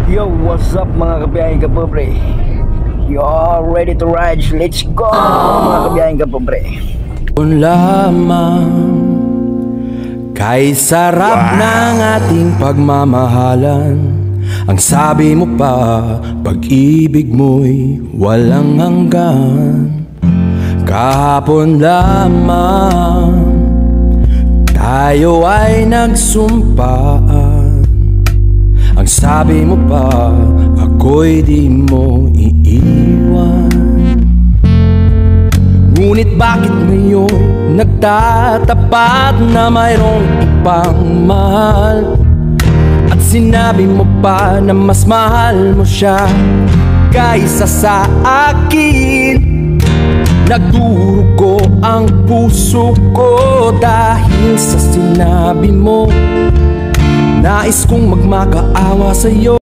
Yo, what's up mga kabiyahing kapobre? You're ready to ride? Let's go mga kabiyahing kapobre. Kung lamang kay sarap ng ating pagmamahalan, ang sabi mo pa, pag-ibig mo'y walang hanggan. Kahapon lamang tayo ay nagsumpaan, ang sabi mo pa, ako'y di mo iiwan. Ngunit bakit ngayon nagtatapat na mayroong ibang mahal? At sinabi mo pa na mas mahal mo siya kaysa sa akin. Nagdurugo ang puso ko dahil sa sinabi mo. Nais kong magmakaawa sa'yo.